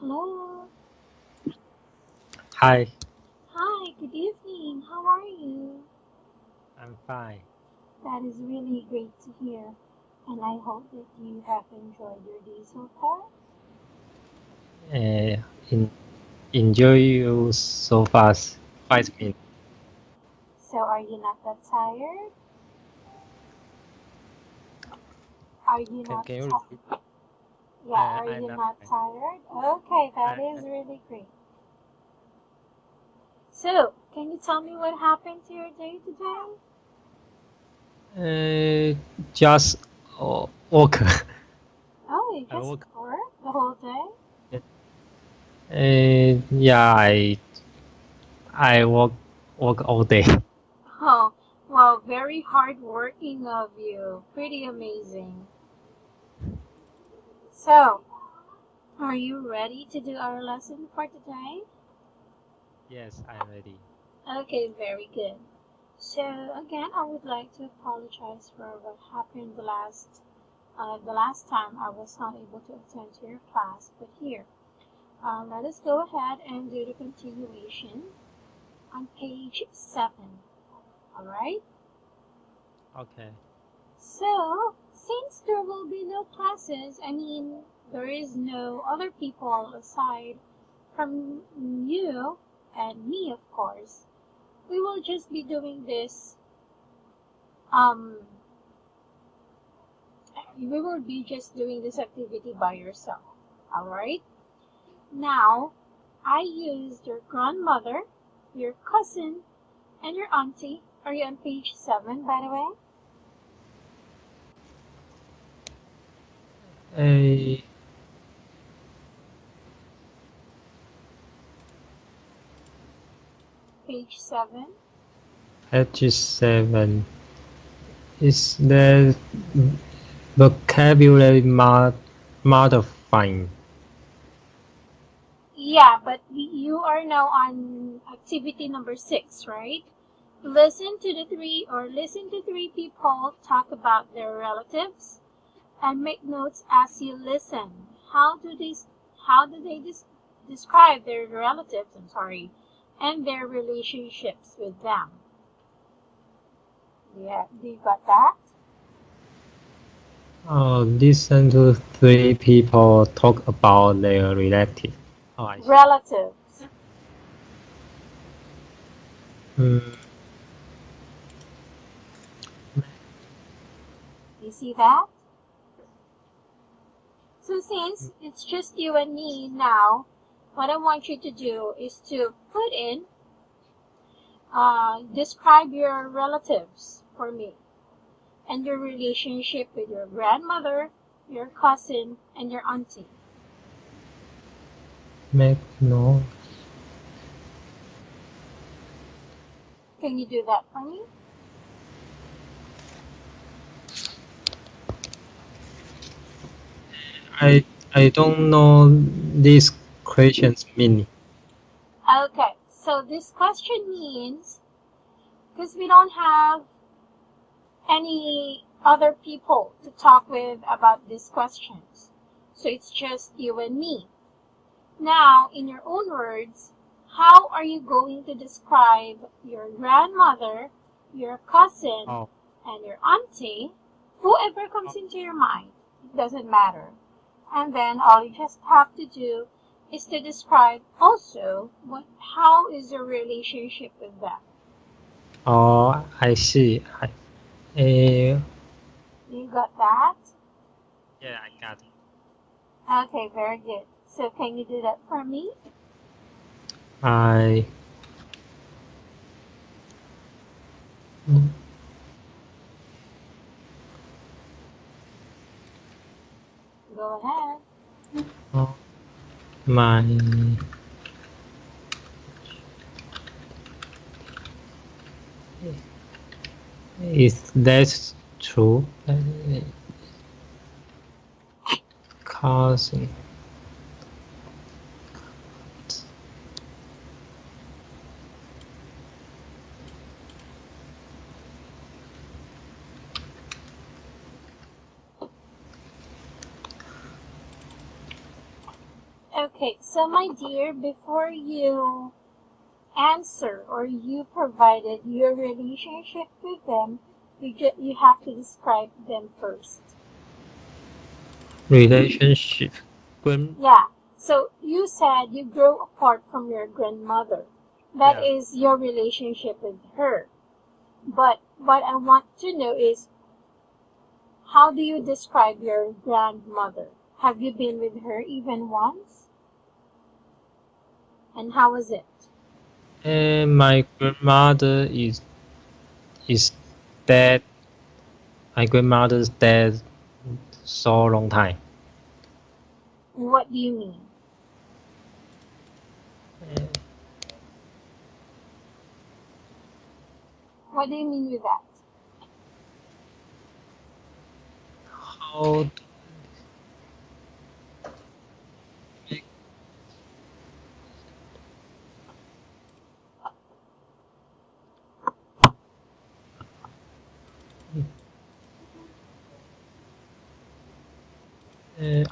Hello. Hi, Hi, good evening. How are you? I'm fine. That is really great to hear. And I hope that you have enjoyed your day so far. Uh, in, enjoy you so fast. 5 minutes. So, are you not that tired? Are you Can, not can you repeat? tired? Yeah, are I'm you not not fine. tired? Okay, that I, is really great. So, can you tell me what happened to your day today? just work. Oh, you I just work. worked the whole day? Yeah, I work all day. Oh, well, very hardworking of you. Pretty amazing. So, are you ready to do our lesson for today? Yes, I'm ready. Okay, very good. So again, I would like to apologize for what happened the last time I was not able to attend to your class. But here, let us go ahead and do the continuation on page 7. All right. Okay. So since there will be no classes, there is no other people aside from you and me, of course. We will just be doing this um we will be just doing this activity by yourself. All right. Now, I used your grandmother, your cousin, and your auntie. Are you on page 7, by the way? Uh, Page 7. page 7. Is the vocabulary modifying? Yeah, but you are now on activity number 6, right? Listen to three people talk about their relatives and make notes as you listen. How do they describe their relatives? I'm sorry, and their relationships with them. Yeah, do you got that? Oh, listen to three people talk about their relative. Oh, I see. Relatives. Mm, You see that? So since it's just you and me now, what I want you to do is to put in, describe your relatives for me and your relationship with your grandmother, your cousin, and your auntie. make no. Can you do that for me? I I don't know these questions meaning. Okay, so this question means, because we don't have any other people to talk with about these questions, so it's just you and me. Now, in your own words, how are you going to describe your grandmother, your cousin, Oh, and your auntie? Whoever comes into your mind, it doesn't matter. And then all you just have to do is to describe also how is your relationship with them. oh, I see. Uh, You got that? yeah, I got it. Okay, very good. So can you do that for me? I Go ahead. oh, my is that true? Cousin. Okay, so my dear, before you answer or you provided your relationship with them, you have to describe them first. Relationship. Yeah, so you said you grew apart from your grandmother. That Yeah. is your relationship with her. But what I want to know is, how do you describe your grandmother? Have you been with her even once? And how was it? And my grandmother is dead. My grandmother's dead so long time. What do you mean? What do you mean with that? How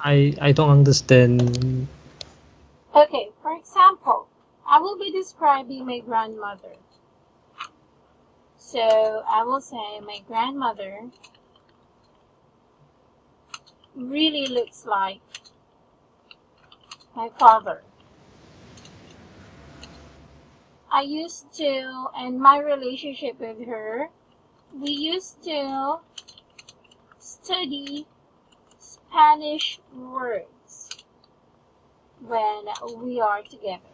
I don't understand. Okay, for example, I will be describing my grandmother. So I will say my grandmother really looks like my father. I used to, and my relationship with her, we used to study Spanish words when we are together.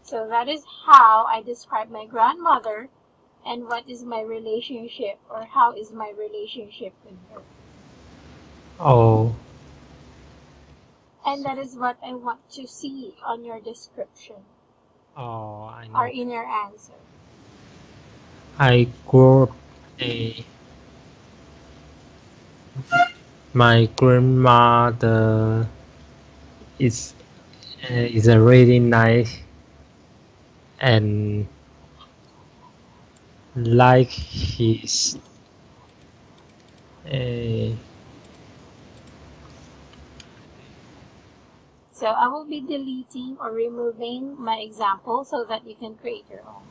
So that is how I describe my grandmother and what is my relationship or how is my relationship with her. Oh, And that is what I want to see on your description I or know. in your answer. I grew up a my grandmother is a really nice and like his uh, So I will be deleting or removing my example so that you can create your own.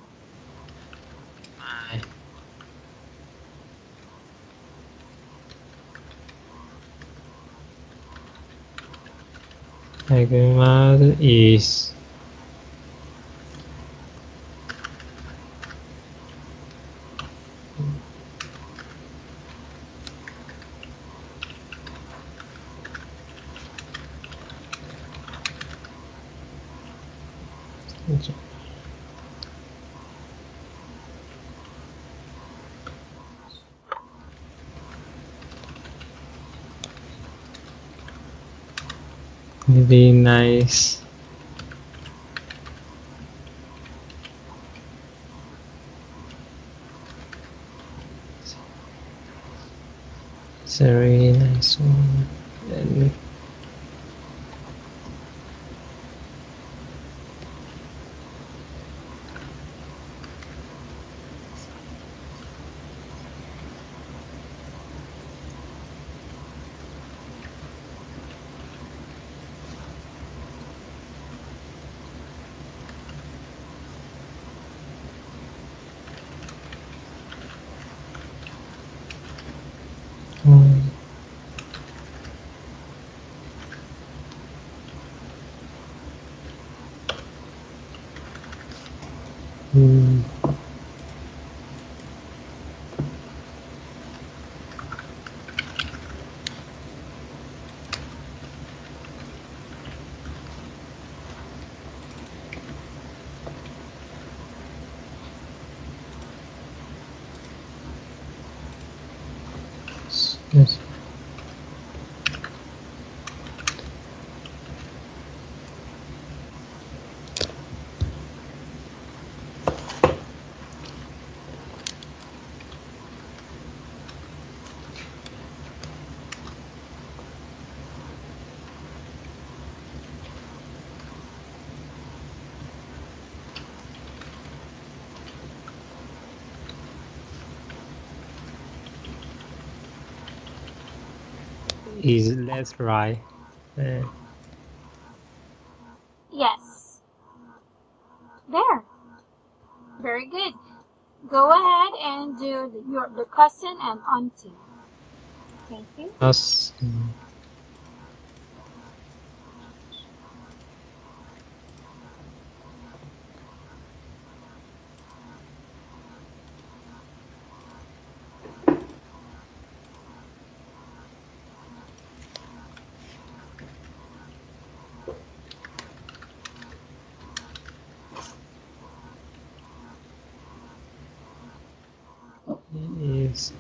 my grandmother is really nice. It's a really nice one. And Is that right? Yes. There. Very good. Go ahead and do the cousin and auntie. Thank you. Cousin. Is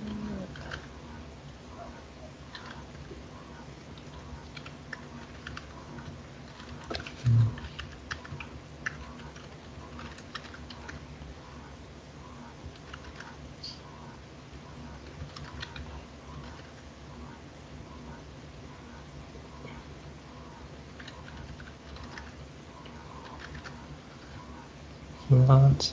not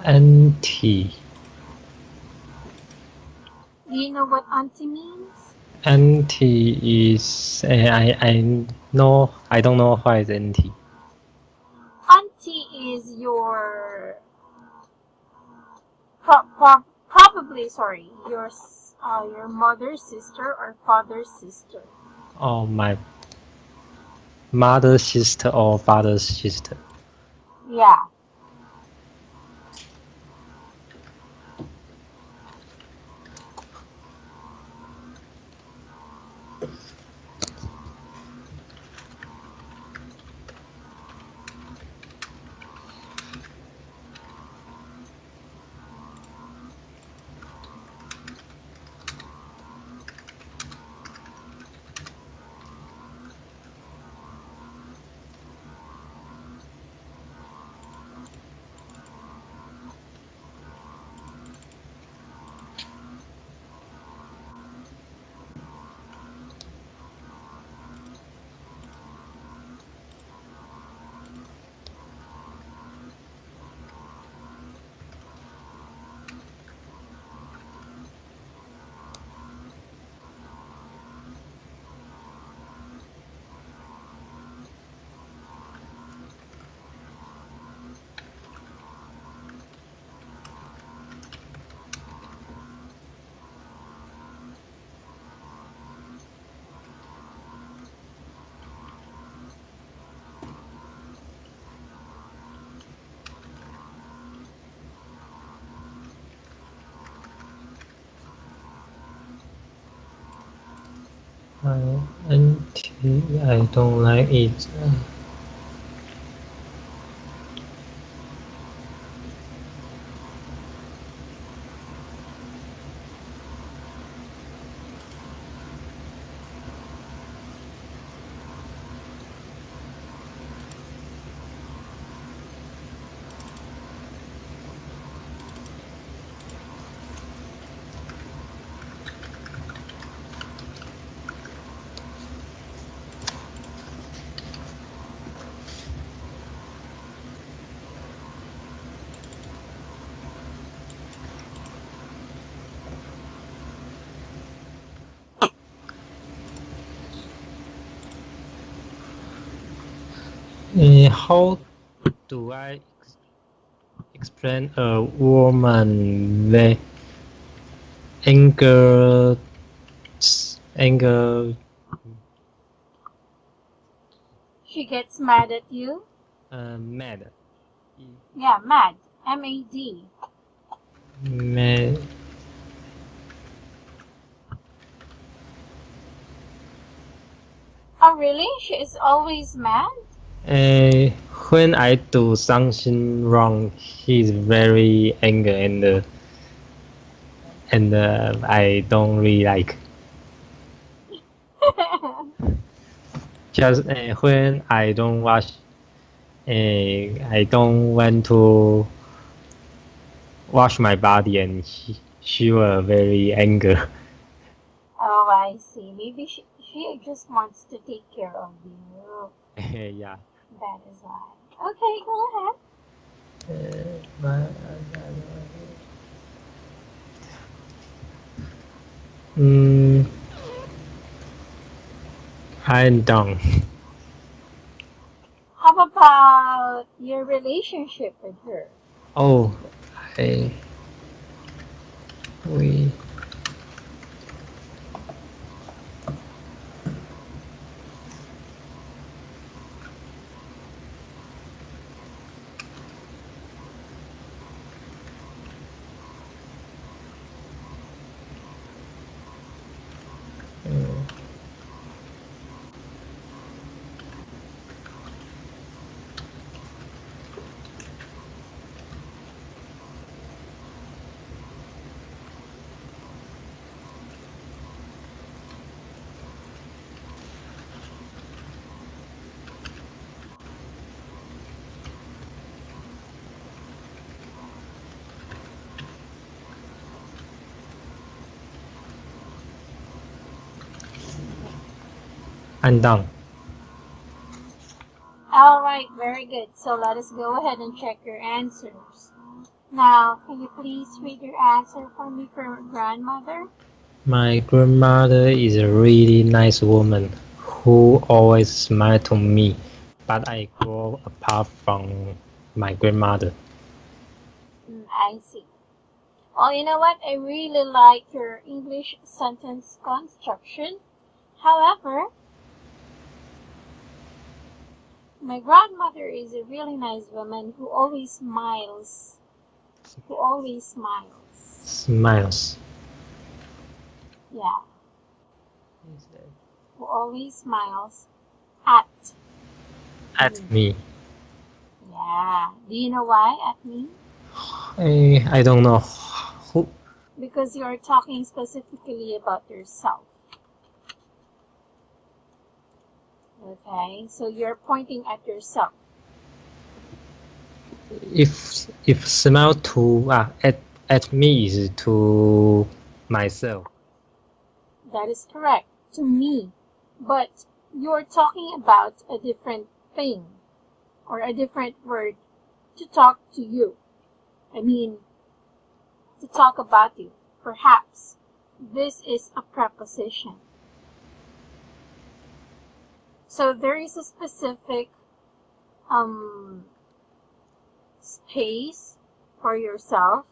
auntie. Do you know what auntie means? Auntie is I know I don't know what is auntie. Auntie is your probably your mother's sister or father's sister. Oh, my mother's sister or father's sister. Yeah. Auntie, I don't like it. How do I explain a woman with anger, anger, She gets mad at you? mad, Yeah, mad. M-A-D. mad, Oh, really? She is always mad? when I do something wrong, he's very angry and I don't really like. Just when I don't wash, I don't want to wash my body, and she was very angry. Oh, I see. Maybe she just wants to take care of you. Yeah. That is why. Okay, go ahead. I'm done. How about your relationship with her? Oh, I we I'm done. All right, very good. So let us go ahead and check your answers. Now, can you please read your answer for me for grandmother? My grandmother is a really nice woman who always smiled to me, but I grew apart from my grandmother. I see. Well, you know what? I really like your English sentence construction. However, my grandmother is a really nice woman who always smiles. Who always smiles. Smiles. Yeah. Who always smiles at Me. Yeah. Do you know why at me? I don't know who. Because you are talking specifically about yourself. Okay, so you're pointing at yourself. If smile to at me is to myself. That is correct. To me. But you're talking about a different thing or a different word to talk to you. I mean, to talk about you. Perhaps this is a preposition. So there is a specific space for yourself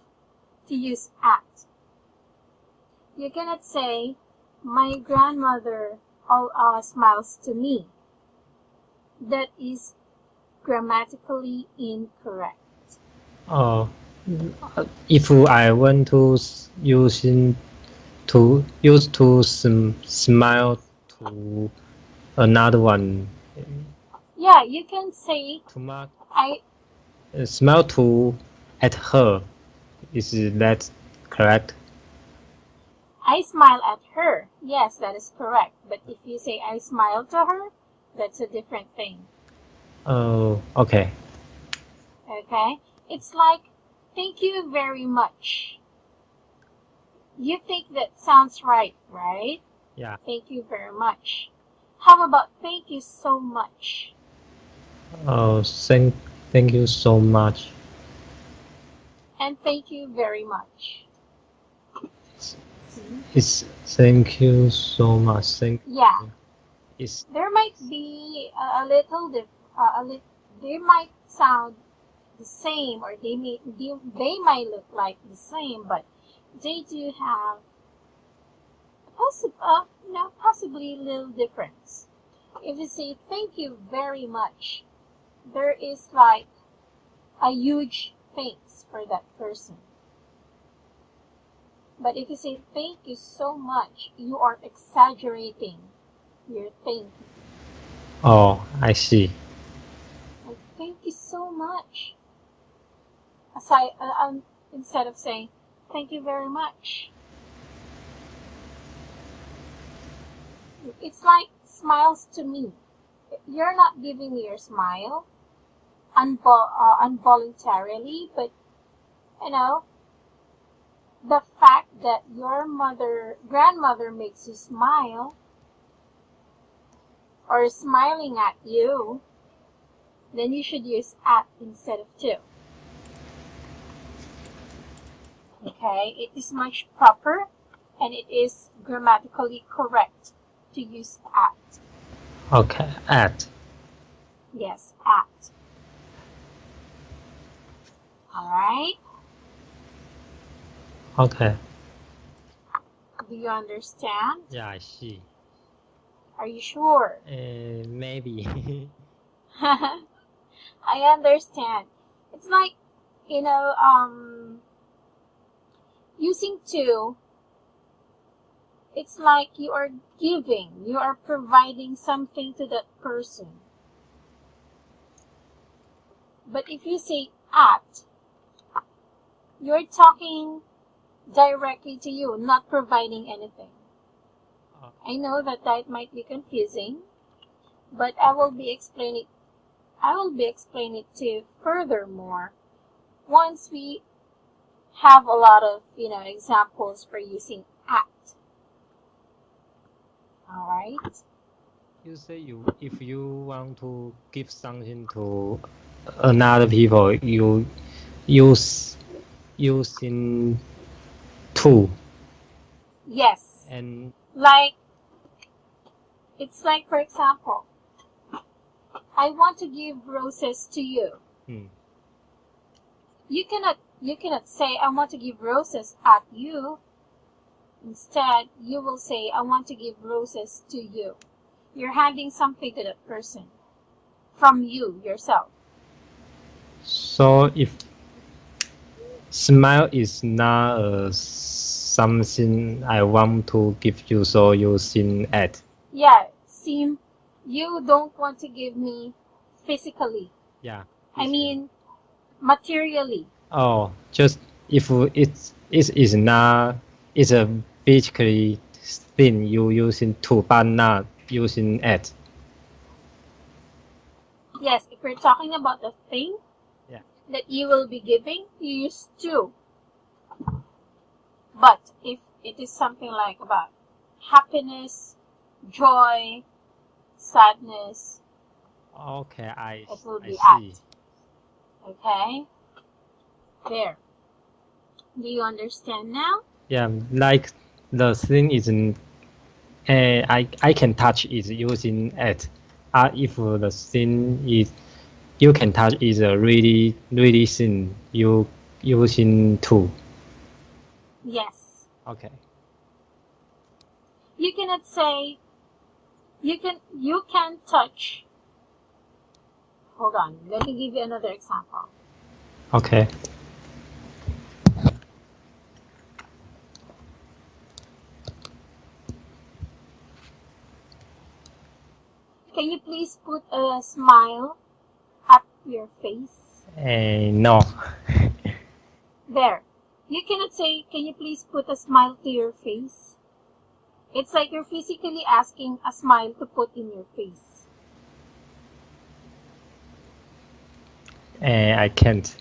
to use at. You cannot say, my grandmother smiles to me. That is grammatically incorrect. If I want to use to smile to another one. Yeah, you can say To I smile to at her. Is that correct? I smile at her. Yes, that is correct. But if you say I smile to her, that's a different thing. Oh, okay. Okay? It's like, thank you very much. You think that sounds right, right? Yeah. Thank you very much. How about thank you so much? Oh, thank you so much. And thank you very much. It's thank you so much. Yeah. It's There might be a little they might sound the same, or they might look like the same, but they do have possibly a little difference. If you say thank you very much, there is like a huge thanks for that person. But if you say thank you so much, you are exaggerating your thank you. Oh, I see. Like, thank you so much. Instead of saying thank you very much. It's like smiles to me. You're not giving me your smile involuntarily, but you know, the fact that your grandmother makes you smile, or smiling at you, then you should use at instead of to. Okay, it is much proper and it is grammatically correct to use at. Okay, at. Yes, at. Alright? Okay. Do you understand? Yeah, I see. Are you sure? Maybe. I understand. It's like, using to, it's like you are providing something to that person. But if you say at, you're talking directly to you, not providing anything. I know that might be confusing, but I will be explaining it to you furthermore once we have a lot of examples for using at. All right. You say if you want to give something to another people, you use using to. Yes. And it's like, for example, I want to give roses to you. You cannot say I want to give roses at you. Instead, you will say I want to give roses to you. You're handing something to that person from you yourself. So if smile is not something I want to give you, so using at. Yeah, you don't want to give me physically. Yeah. I mean, materially. Oh, just if it's a physically thing you using to, but not using at. Yes, if we're talking about the thing that you will be giving, you use to. But if it is something like about happiness, joy, sadness, okay, it will be see. At. Okay? There. Do you understand now? Yeah, like the thing isn't. I can touch it using at. If the thing is you can touch is a really thin, you using to. Yes. Okay. You cannot say you can touch. Hold on, let me give you another example. Okay. Can you please put a smile at your face? No. There. You cannot say, can you please put a smile to your face? It's like you're physically asking a smile to put in your face. I can't.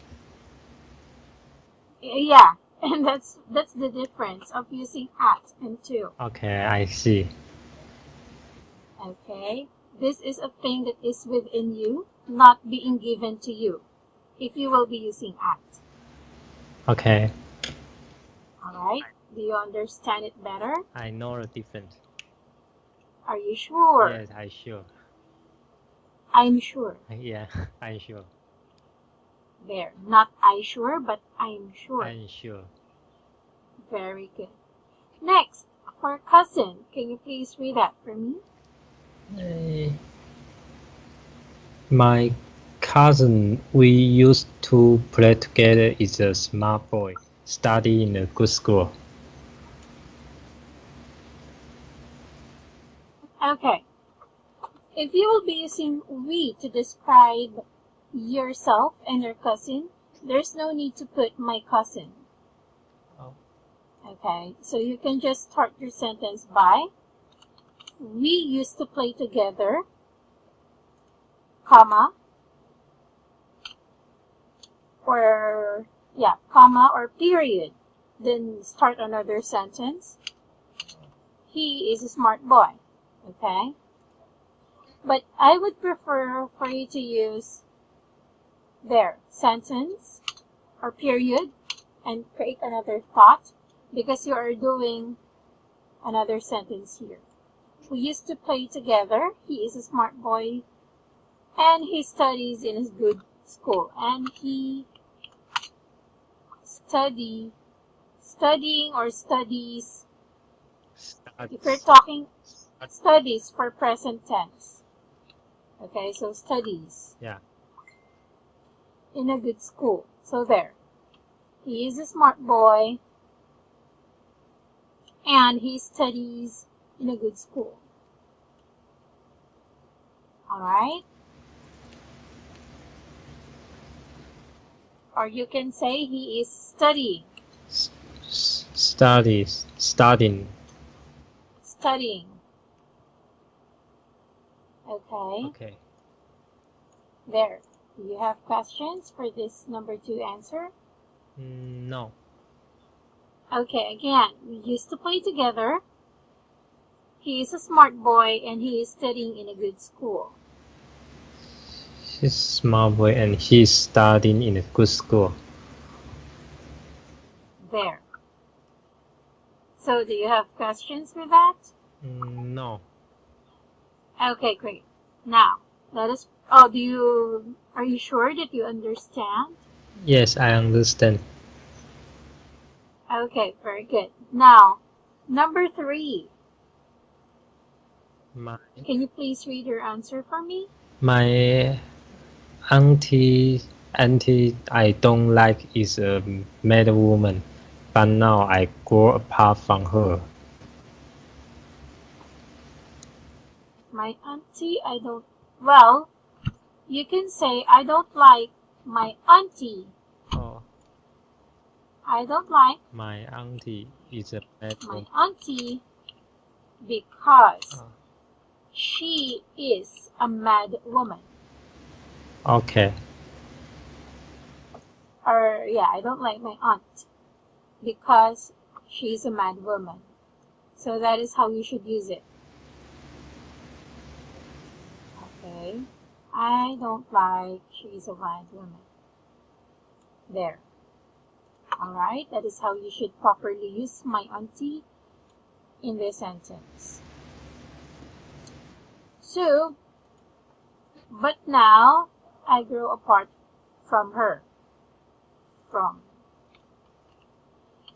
Yeah, and that's the difference of using at and to. Okay, I see. Okay, this is a thing that is within you, not being given to you, if you will be using at. Okay. Alright, do you understand it better? I know the difference. Are you sure? Yes, I sure. I'm sure. Yeah, I'm sure. There. Not I sure, but I'm sure. I'm sure. Very good. Next, for cousin, can you please read that for me? My cousin we used to play together is a smart boy, study in a good school. Okay. If you will be using we to describe yourself and your cousin, there's no need to put my cousin. Oh. Okay, so you can just start your sentence by we used to play together, comma, or comma or period. Then start another sentence. He is a smart boy. Okay? But I would prefer for you to use there, sentence or period, and create another thought because you are doing another sentence here. We used to play together. He is a smart boy and he studies in a good school. And he studying or studies. If you're talking studies for present tense. Okay, so studies. Yeah. In a good school. So there. He is a smart boy and he studies in a good school. Alright? Or you can say he is studying. Studying. Okay. There. Do you have questions for this number 2 answer? No. Okay, again, we used to play together. He is a smart boy and he is studying in a good school. He's a smart boy and he's studying in a good school. There. So do you have questions with that? No. Okay, great. Now, let us... are you sure that you understand? Yes, I understand. Okay, very good. Now, number 3. Can you please read your answer for me? My auntie I don't like is a mad woman, but now I grow apart from her. My auntie, I don't... Well, you can say I don't like my auntie. Oh. I don't like my auntie is a mad woman. My auntie because she is a mad woman. Okay. Or I don't like my aunt because she's a mad woman. So that is how you should use it. Okay. I don't like she's a mad woman. There. Alright, that is how you should properly use my auntie in this sentence. So, but now I grow apart from her.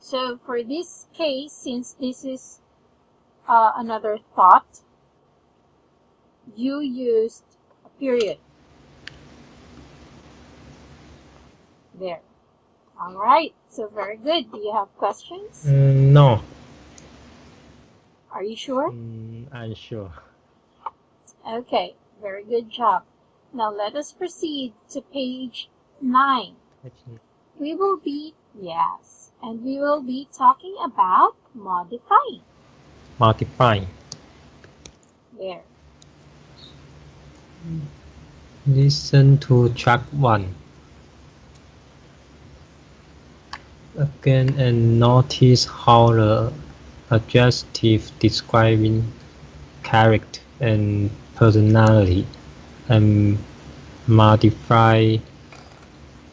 So for this case, since this is another thought, you used a period. There. Alright, so very good. Do you have questions? No. Are you sure? I'm sure. Okay, very good job. Now let us proceed to page 9. We will be talking about modifying. There. Listen to track 1 again and notice how the adjective describing character and personality and modify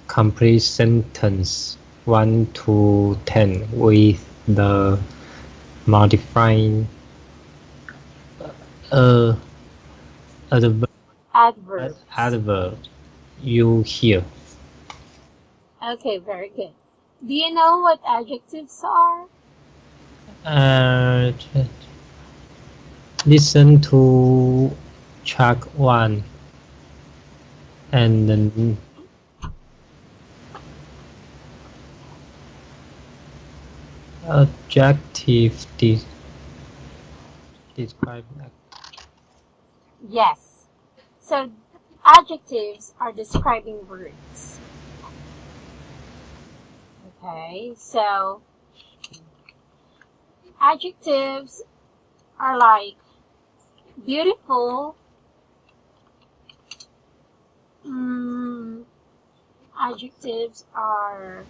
complete sentence 1 to 10 with the modifying adverb adverbs. Adverb you hear. Okay, very good. Do you know what adjectives are? Listen to track 1 and then adjective describe. Yes. So adjectives are describing words. Okay, so adjectives are like beautiful, adjectives are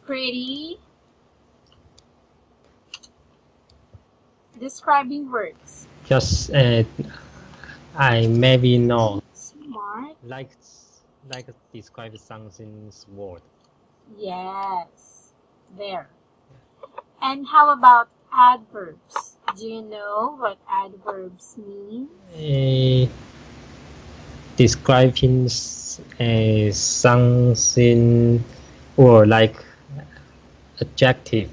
pretty, describing words. Just I maybe know Smart. like describe something's word. Yes, there. And how about adverbs? Do you know what adverbs mean? Describing something or like adjective.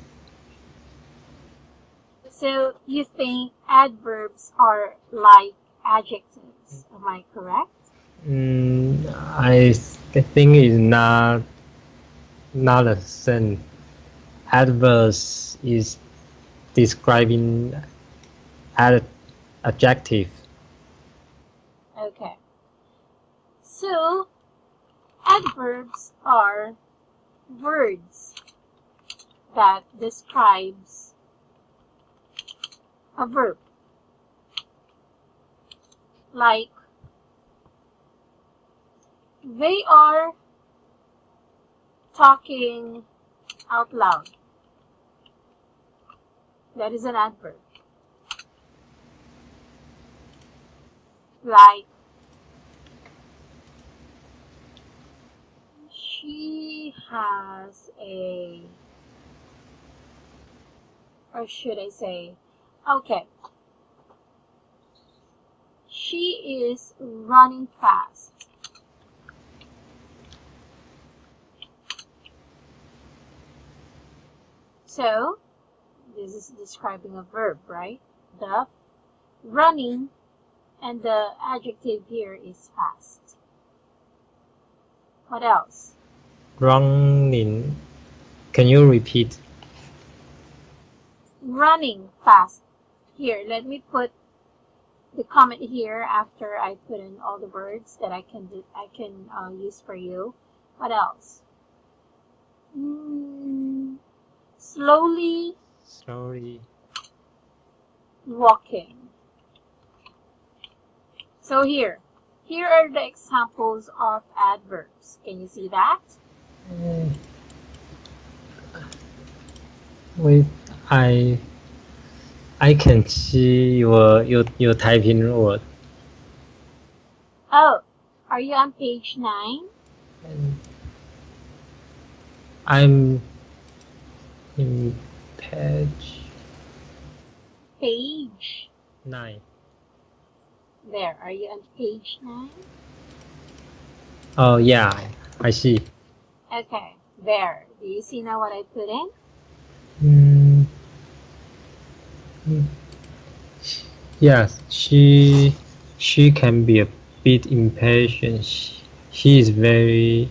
So you think adverbs are like adjectives, am I correct? I think it's not the same. Adverbs is describing adjective. Okay. So adverbs are words that describes a verb. Like, they are talking out loud. That is an adverb. Like, she has a, or should I say, okay, she is running fast. So, this is describing a verb, right? The running, and the adjective here is fast. What else? Running. Can you repeat? Running fast. Here, let me put the comment here after I put in all the words that I can use for you. What else? Slowly walking. So here are the examples of adverbs. Can you see that? Wait, I can see your typing word. Oh, are you on page 9? I'm in page 9. There, are you on page 9? Oh yeah, I see. Okay, there. Do you see now what I put in? Yes, she can be a bit impatient. She is very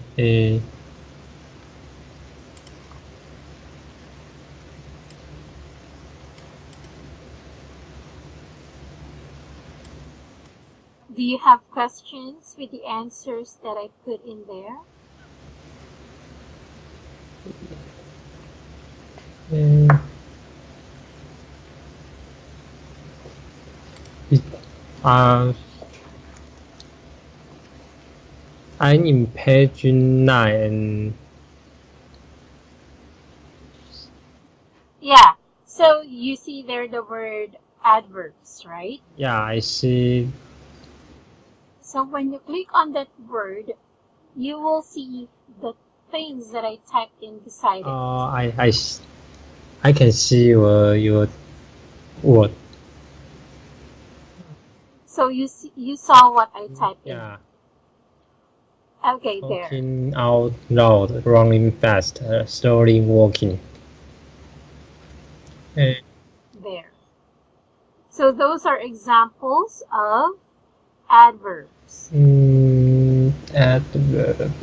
Do you have questions with the answers that I put in there? I'm in page 9 and Yeah, so you see there the word adverbs, right? yeah, I see. So when you click on that word, you will see the things that I typed in beside it. I can see your word. So you saw what I typed in. Yeah. Okay, there. Talking out loud, running fast, slowly walking. There. So those are examples of adverbs. Adverb.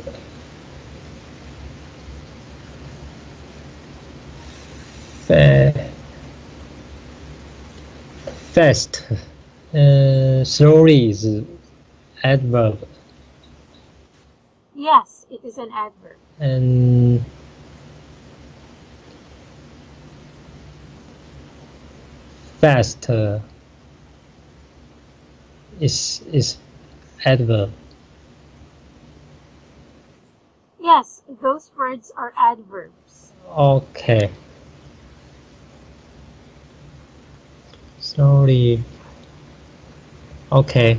Fast. Slowly is adverb. Yes, it is an adverb. And fast is adverb. Yes, those words are adverbs. Okay. Slowly. Okay.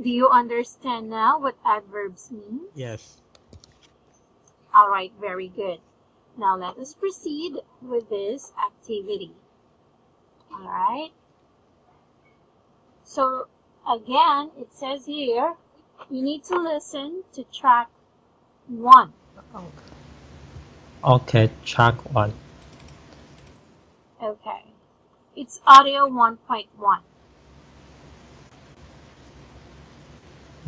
Do you understand now what adverbs mean? Yes. All right, very good. Now let us proceed with this activity. All right. So again, it says here, you need to listen to track 1. Okay, track 1. Okay. It's audio 1.1.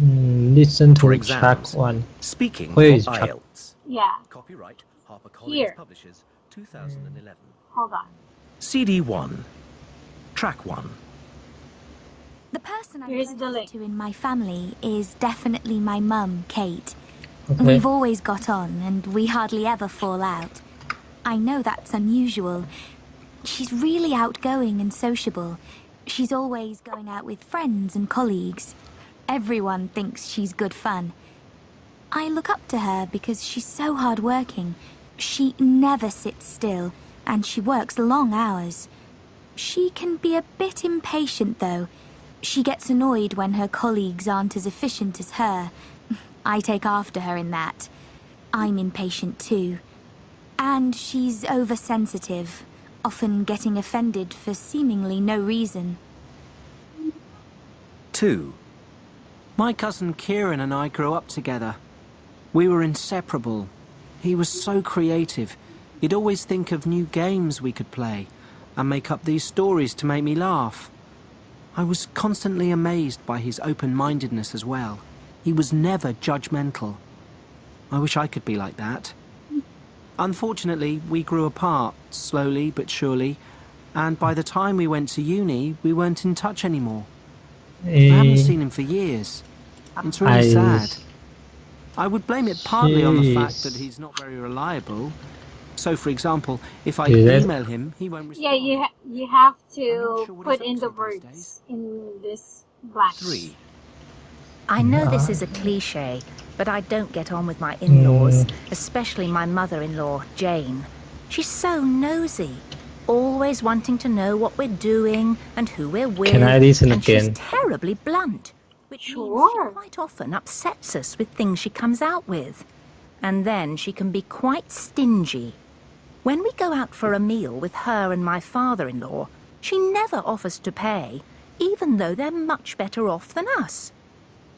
Listen to For track exams, 1. Speaking Where for is track? IELTS. Yeah. Copyright HarperCollins Here. Publishers, 2011. Hold on. CD 1. Track 1. The person I'm Here's the link. closest to in my family is definitely my mum, Kate. Okay. We've always got on, and we hardly ever fall out. I know that's unusual. She's really outgoing and sociable. She's always going out with friends and colleagues. Everyone thinks she's good fun. I look up to her because she's so hardworking. She never sits still, and she works long hours. She can be a bit impatient, though. She gets annoyed when her colleagues aren't as efficient as her. I take after her in that. I'm impatient too. And she's oversensitive, often getting offended for seemingly no reason. 2. My cousin Kieran and I grew up together. We were inseparable. He was so creative. He'd always think of new games we could play and make up these stories to make me laugh. I was constantly amazed by his open-mindedness as well. He was never judgmental. I wish I could be like that. Unfortunately, we grew apart, slowly but surely, and by the time we went to uni, we weren't in touch anymore. I haven't seen him for years. It's really sad. I would blame it partly on the fact that he's not very reliable. So, for example, if I email him, he won't respond. Yeah, you have to what put he's in up the to these words days. in this blank. 3. I know this is a cliche, but I don't get on with my in-laws, especially my mother-in-law, Jane. She's so nosy, always wanting to know what we're doing and who we're with. Can I listen and again? She's terribly blunt, which means Sure. she quite often upsets us with things she comes out with. And then she can be quite stingy. When we go out for a meal with her and my father-in-law, she never offers to pay, even though they're much better off than us.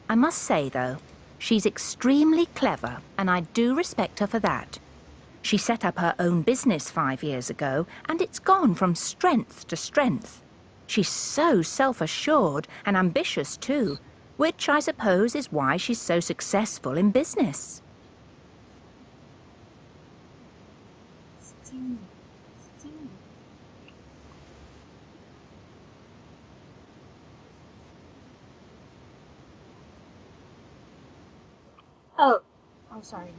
I must say, though, she's extremely clever, and I do respect her for that. She set up her own business 5 years ago, and it's gone from strength to strength. She's so self-assured and ambitious, too, which I suppose is why she's so successful in business. Oh, I'm sorry.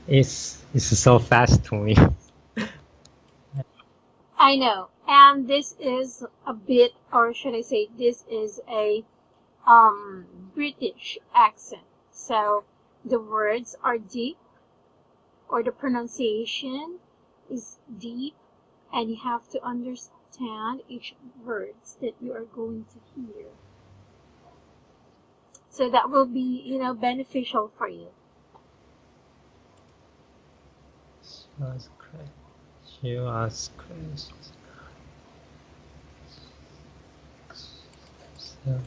It's so fast to me. I know. And this is a bit, or should I say, this is a British accent. So the words are deep, or the pronunciation is deep, and you have to understand each words that you are going to hear. So that will be, beneficial for you. She was crazy. So,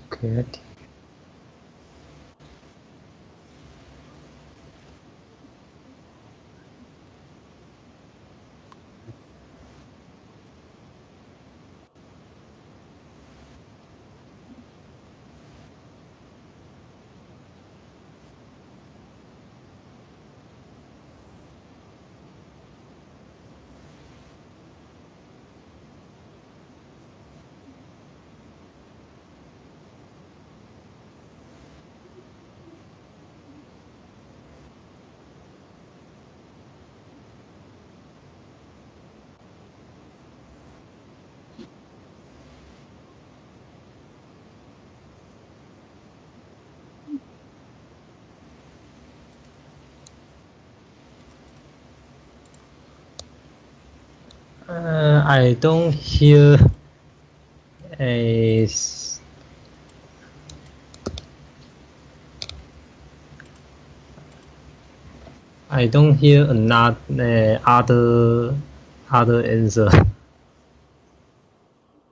creative. I don't hear a I don't hear another other answer.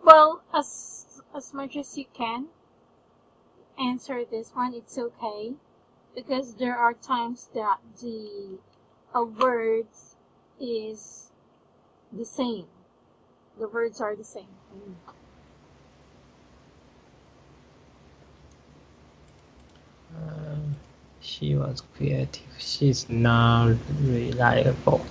Well, as much as you can answer this one, it's okay, because there are times that the words is the same. The words are the same. She was creative. She's not reliable.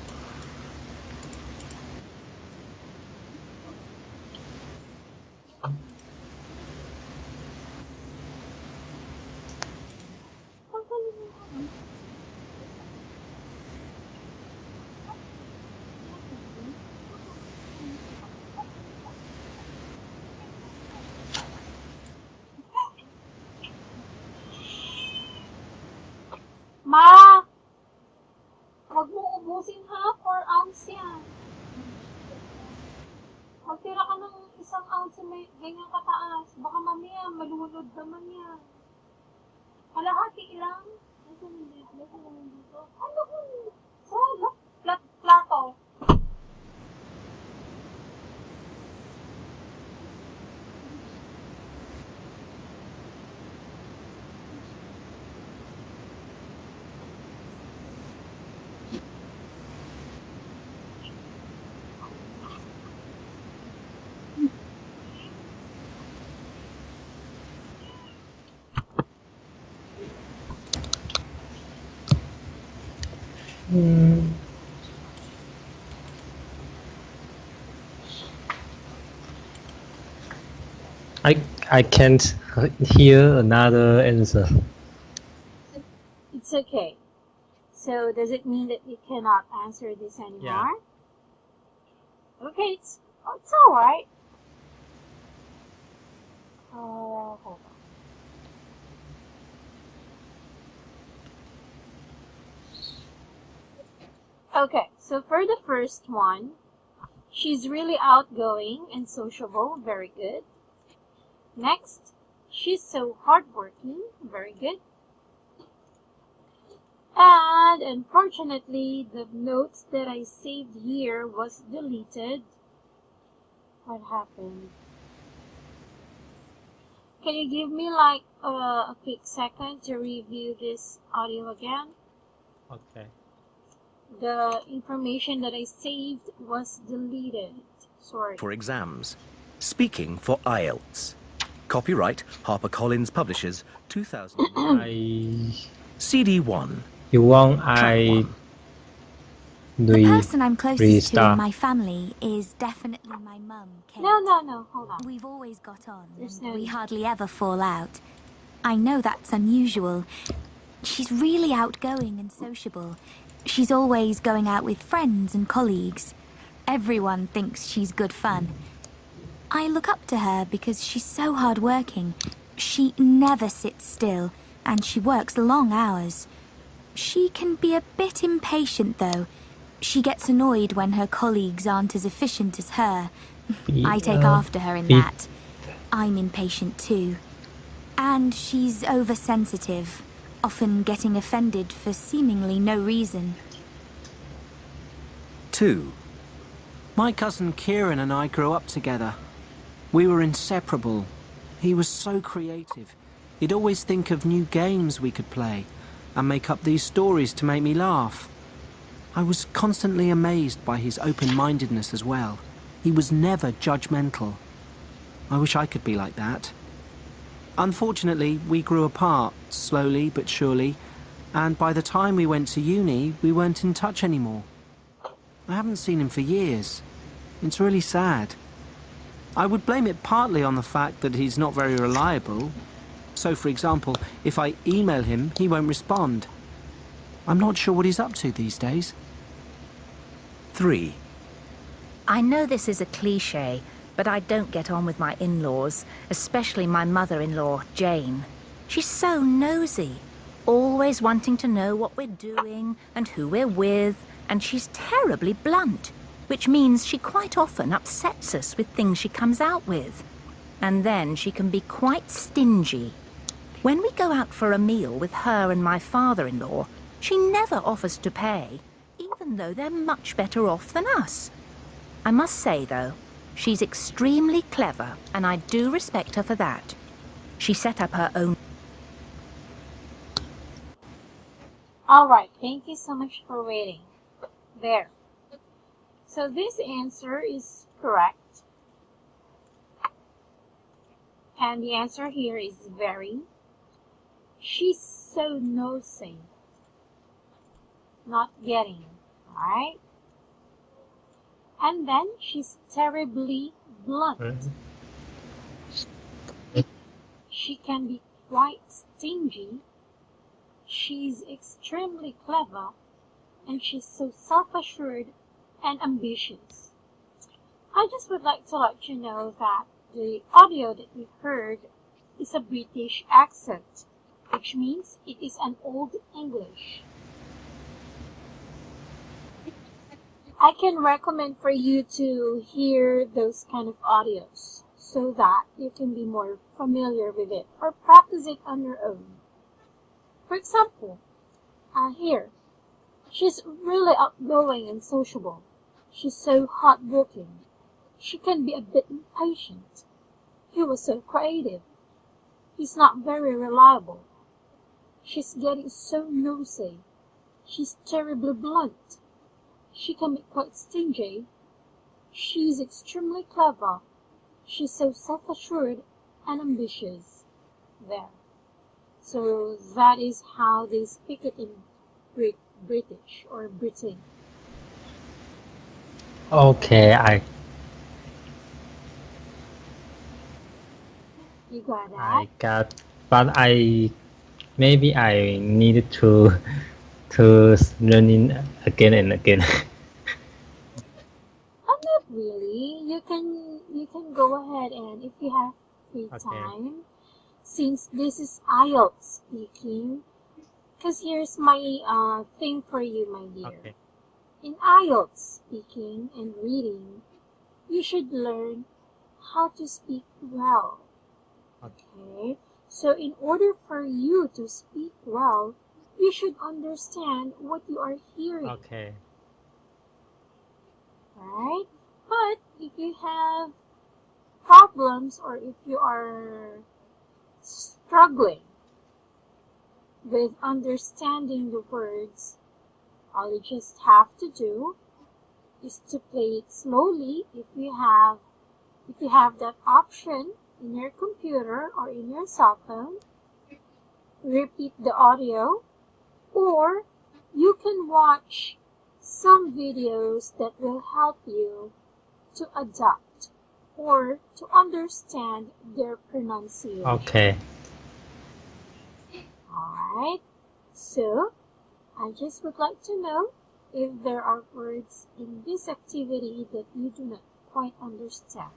Ma! Huwag mong ubusin ha, 4 ounce yan. Magtira ka ng 1 ounce may ganyan kataas. Baka mamaya malunod naman yan. Kalahati lang. Nasaan yung dito? Ano kung sa plato? I can't hear another answer. It's okay. So does it mean that you cannot answer this anymore? Yeah. Okay, it's all right. Hold on. Okay, so for the first one, she's really outgoing and sociable. Very good. Next, she's so hardworking. Very good. And unfortunately, the notes that I saved here was deleted. What happened? Can you give me like a quick second to review this audio again? Okay. The information that I saved was deleted. Sorry. For exams. Speaking for IELTS. Copyright HarperCollins Publishers 2000. CD1. You want Track I 1. The person I'm closest to in restart? my family is definitely my mum, Kate. No, hold on. We've always got on, There's and no we need. hardly ever fall out. I know that's unusual. She's really outgoing and sociable. She's always going out with friends and colleagues. Everyone thinks she's good fun. I look up to her because she's so hardworking. She never sits still, and she works long hours. She can be a bit impatient, though. She gets annoyed when her colleagues aren't as efficient as her. I take after her in that. I'm impatient too. And she's oversensitive, often getting offended for seemingly no reason. 2. My cousin Kieran and I grew up together. We were inseparable. He was so creative. He'd always think of new games we could play and make up these stories to make me laugh. I was constantly amazed by his open-mindedness as well. He was never judgmental. I wish I could be like that. Unfortunately, we grew apart, slowly but surely, and by the time we went to uni, we weren't in touch anymore. I haven't seen him for years. It's really sad. I would blame it partly on the fact that he's not very reliable. So, for example, if I email him, he won't respond. I'm not sure what he's up to these days. 3. I know this is a cliché, but I don't get on with my in-laws, especially my mother-in-law, Jane. She's so nosy, always wanting to know what we're doing and who we're with, and she's terribly blunt, which means she quite often upsets us with things she comes out with. And then she can be quite stingy. When we go out for a meal with her and my father-in-law, she never offers to pay, even though they're much better off than us. I must say, though, she's extremely clever, and I do respect her for that. She set up her own... Alright, thank you so much for waiting. There. So this answer is correct. And the answer here is very. She's so nosy. Not getting, alright? And then she's terribly blunt. She can be quite stingy. She's extremely clever. And she's so self-assured and ambitious. I just would like to let you know that the audio that we heard is a British accent, which means it is an old English. I can recommend for you to hear those kind of audios so that you can be more familiar with it or practice it on your own. For example, here, she's really outgoing and sociable. She's so hardworking. She can be a bit impatient. He was so creative. He's not very reliable. She's getting so nosy. She's terribly blunt. She can be quite stingy. She's extremely clever. She's so self-assured and ambitious. There. So that is how they speak it in British or Britain. Okay, You got that? I got, but maybe I need to learn it again and again. Oh, not really. You can go ahead and if you have free Okay. time, since this is IELTS speaking, because here's my thing for you, my dear. Okay. In IELTS speaking and reading, you should learn how to speak well. Okay? So in order for you to speak well, you should understand what you are hearing. Okay. Right? But if you have problems or if you are struggling with understanding the words, all you just have to do is to play it slowly if you have that option in your computer or in your cell phone. Repeat the audio, or you can watch some videos that will help you to adapt or to understand their pronunciation. Okay. Alright, so I just would like to know if there are words in this activity that you do not quite understand.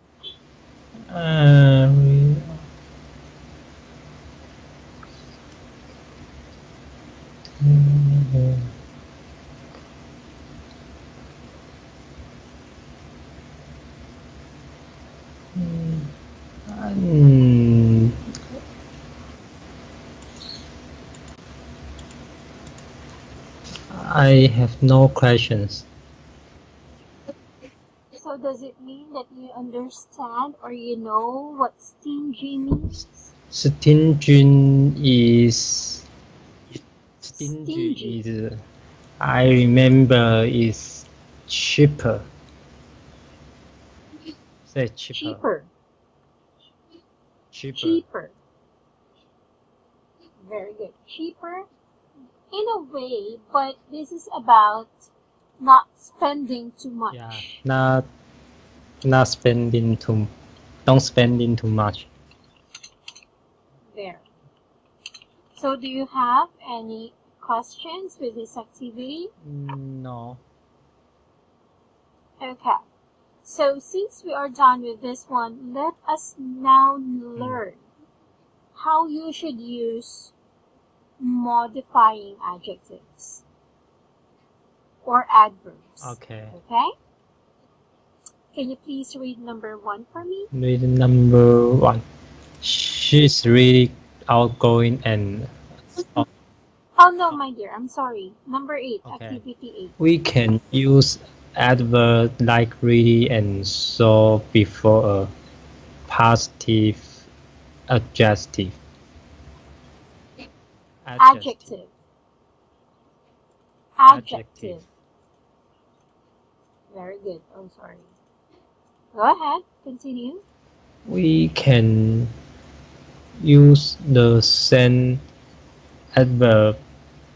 I have no questions. So does it mean that you understand or you know what stingy means? Stingy is I remember is cheaper. Say cheaper. Cheaper. Very good. Cheaper in a way, but this is about not spending too much. Yeah, not spending too. Don't spending too much. There. So do you have any questions with this activity? No. Okay. So since we are done with this one, let us now learn how you should use modifying adjectives or adverbs. Okay. Okay? Can you please read number 1 for me? Read number 1. She's really outgoing and. Oh no, my dear, I'm sorry. Number 8, Okay. activity 8. We can use adverb like really and so before a positive adjective. Adjective. Very good. Oh, sorry. Go ahead. Continue. We can use the same adverb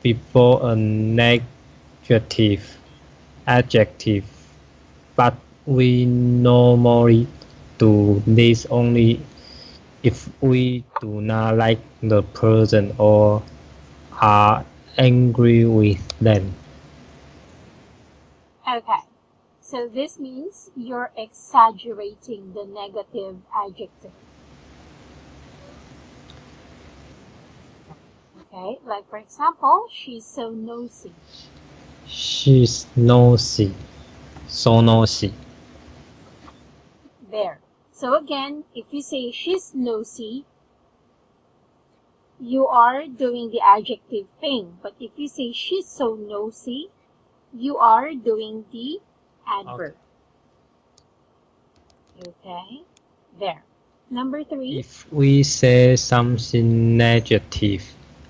before a negative adjective, but we normally do this only if we do not like the person or are angry with them. Okay. So this means you're exaggerating the negative adjective. Okay, like for example, she's so nosy. She's nosy. So nosy. There. So again, if you say she's nosy, you are doing the adjective thing. But if you say she's so nosy, you are doing the adverb. Okay. There. Number 3. If we say something negative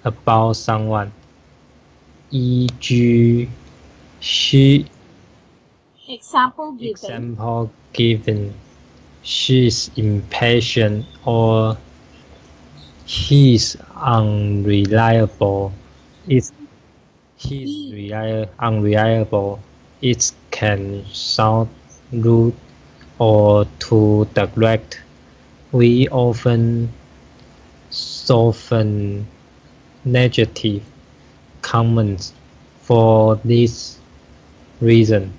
about someone, e.g. Example given, she's impatient or he's unreliable. He's unreliable. It can sound rude or too direct. We often soften negative comments. For this reason,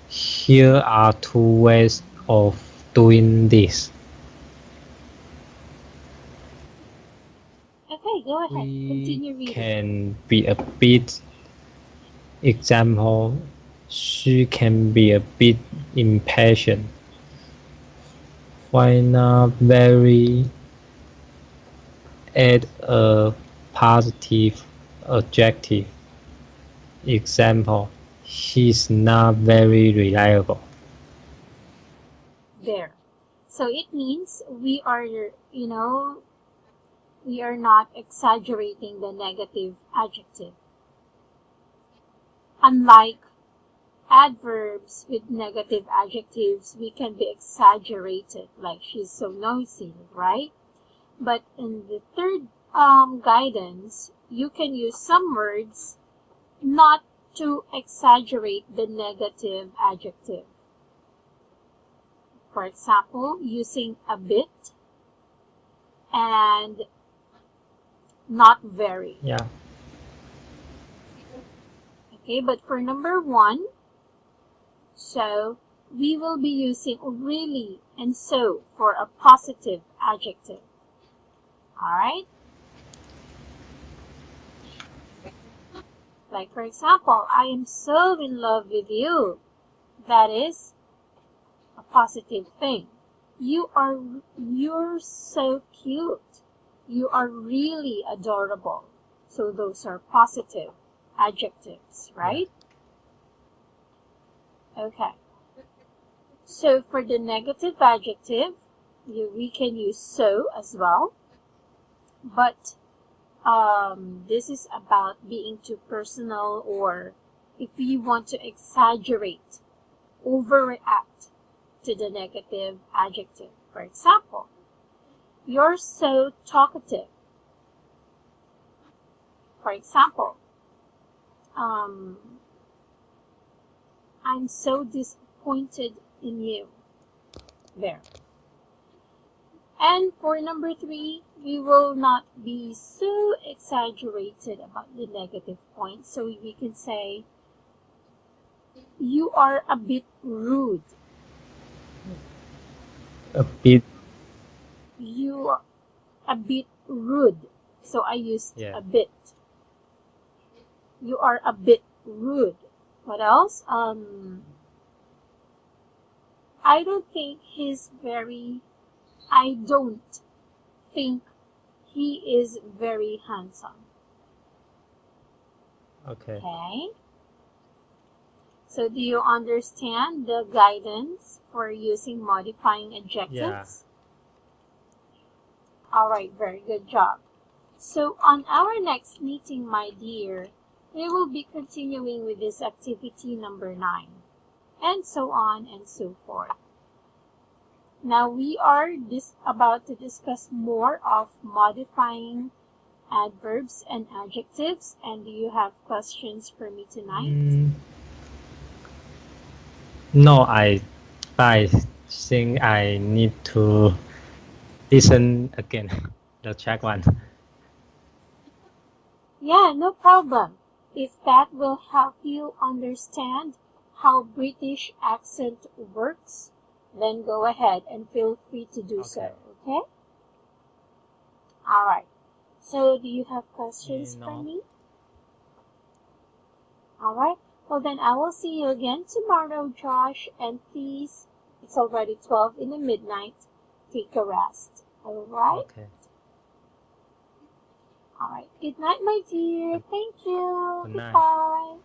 here are two ways of doing this. Okay, go ahead. We Continue reading. can be a bit example. She can be a bit impatient. Why not very add a positive adjective? Example, he's not very reliable. There. So it means we are, we are not exaggerating the negative adjective. Unlike adverbs with negative adjectives, we can be exaggerated, like she's so noisy, right? But in the third guidance, you can use some words not to exaggerate the negative adjective. For example, using a bit and not very. Yeah. Okay, but for number 1, so we will be using really and so for a positive adjective. Alright? Like for example, I am so in love with you. That is a positive thing. You're so cute. You are really adorable. So those are positive adjectives, right? Okay. So for the negative adjective, we can use so as well. But this is about being too personal, or if you want to exaggerate, overreact to the negative adjective. For example, you're so talkative. For example, I'm so disappointed in you. There. And for number 3, we will not be so exaggerated about the negative point. So we can say, you are a bit rude. A bit. You are a bit rude. So I used a bit. You are a bit rude. What else? I don't think he is very handsome. Okay. So do you understand the guidance for using modifying adjectives? Yeah. Alright, very good job. So on our next meeting, my dear, we will be continuing with this activity number 9, and so on and so forth. Now we are about to discuss more of modifying adverbs and adjectives. And do you have questions for me tonight? No, I think I need to listen again, the track 1. Yeah, no problem. If that will help you understand how British accent works, then go ahead and feel free to do so, okay? Alright. So, do you have questions for me? Alright. Well, then I will see you again tomorrow, Josh. And please, it's already 12 in the midnight. Take a rest. Alright? Okay. Alright. Good night, my dear. Thank you. Good night. Goodbye.